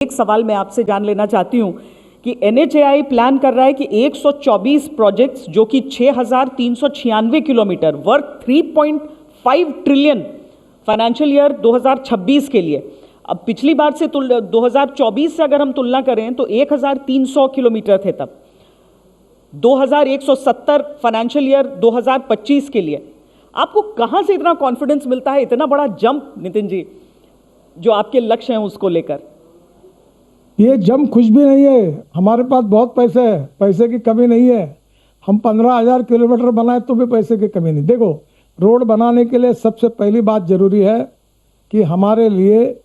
एक सवाल मैं आपसे जान लेना चाहती हूं कि एनएचएआई प्लान कर रहा है कि 124 प्रोजेक्ट्स जो कि 6,396 kilometre worth 3.5 trillion financial year 2026 के लिए। अब पिछली बार से 2024 से अगर हम तुलना करें तो 1,300 किलोमीटर थे तब, 2,170 फाइनेंशियल ईयर 2025 के लिए। आपको कहां से इतना कॉन्फिडेंस मिलता है, इतना बड़ा जंप नितिन जी, जो आपके लक्ष्य हैं उसको लेकर? ये जम कुछ भी नहीं है। हमारे पास बहुत पैसे है, पैसे की कमी नहीं है। हम 15,000 किलोमीटर बनाए तो भी पैसे की कमी नहीं। देखो, रोड बनाने के लिए सबसे पहली बात जरूरी है कि हमारे लिए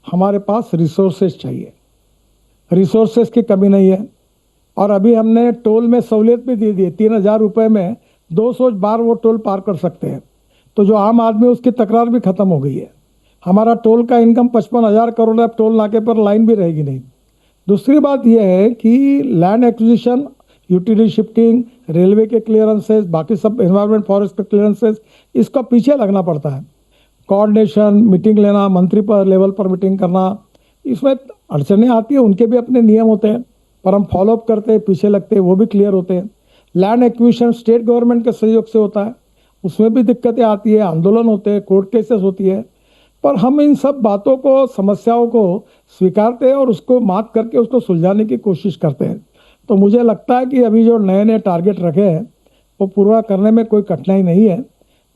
हमारे पास रिसोर्सेज चाहिए। रिसोर्सेज की कमी नहीं है। और अभी हमने टोल में सहूलियत भी दे दी है। 3,000 रुपये में 200 बार वो टोल पार कर सकते हैं। तो जो आम आदमी, उसकी तकरार भी खत्म हो गई है। हमारा टोल का इनकम 55,000 करोड़ है। अब टोल नाके पर लाइन भी रहेगी नहीं। दूसरी बात यह है कि land acquisition, utility shifting, railway के क्लियरेंसेस, बाकी सब एनवायरनमेंट फॉरेस्ट के क्लियरेंसेस, इसका पीछे लगना पड़ता है। कोऑर्डिनेशन, मीटिंग लेना, मंत्री पर लेवल पर मीटिंग करना, इसमें अड़चने आती है। उनके भी अपने नियम होते हैं, पर हम फॉलोअप करते हैं, पीछे लगते हैं, वो भी क्लियर होते हैं। लैंड एक्विजिशन स्टेट गवर्नमेंट के सहयोग से होता है, उसमें भी दिक्कतें आती है, आंदोलन होते हैं, कोर्ट केसेस होती है। पर हम इन सब बातों को, समस्याओं को स्वीकारते हैं और उसको मात करके उसको सुलझाने की कोशिश करते हैं। तो मुझे लगता है कि अभी जो नए नए टारगेट रखे हैं वो पूरा करने में कोई कठिनाई नहीं है।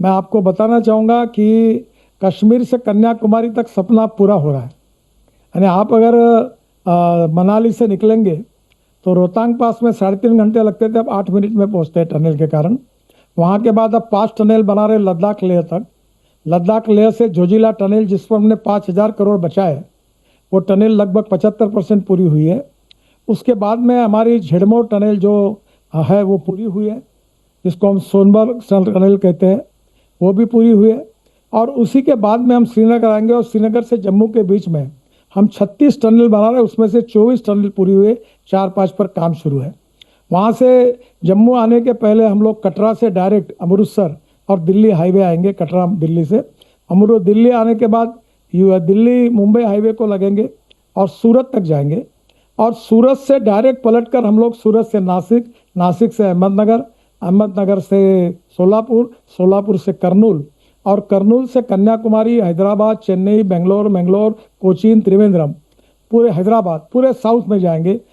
मैं आपको बताना चाहूँगा कि कश्मीर से कन्याकुमारी तक सपना पूरा हो रहा है। यानी आप अगर मनाली से निकलेंगे तो रोहतांग पास में 3.5 घंटे लगते थे, अब 8 मिनट में पहुँचते हैं टनल के कारण। वहाँ के बाद अब 5 टनल बना रहे लद्दाख लेह तक। लद्दाख लेह से जोजिला टनल, जिस पर हमने 5,000 करोड़ बचाए, वो टनल लगभग 75% पूरी हुई है। उसके बाद में हमारी झेड़मोर टनल जो है वो पूरी हुई है, जिसको हम सोनबर्ग टनल कहते हैं, वो भी पूरी हुई है। और उसी के बाद में हम श्रीनगर आएंगे और श्रीनगर से जम्मू के बीच में हम 36 टनल बना रहे हैं। उसमें से 24 टनल पूरी हुई है, 4-5 पर काम शुरू है। वहाँ से जम्मू आने के पहले हम लोग कटरा से डायरेक्ट अमृतसर और दिल्ली हाईवे आएंगे। कटरा दिल्ली से दिल्ली आने के बाद दिल्ली मुंबई हाईवे को लगेंगे और सूरत तक जाएंगे। और सूरत से डायरेक्ट पलटकर हम लोग सूरत से नासिक, नासिक से अहमदनगर, अहमदनगर से सोलापुर, सोलापुर से कर्नूल, और कर्नूल से कन्याकुमारी, हैदराबाद, चेन्नई, बेंगलोर, कोचीन, त्रिवेंद्रम, पूरे हैदराबाद, पूरे साउथ में जाएंगे।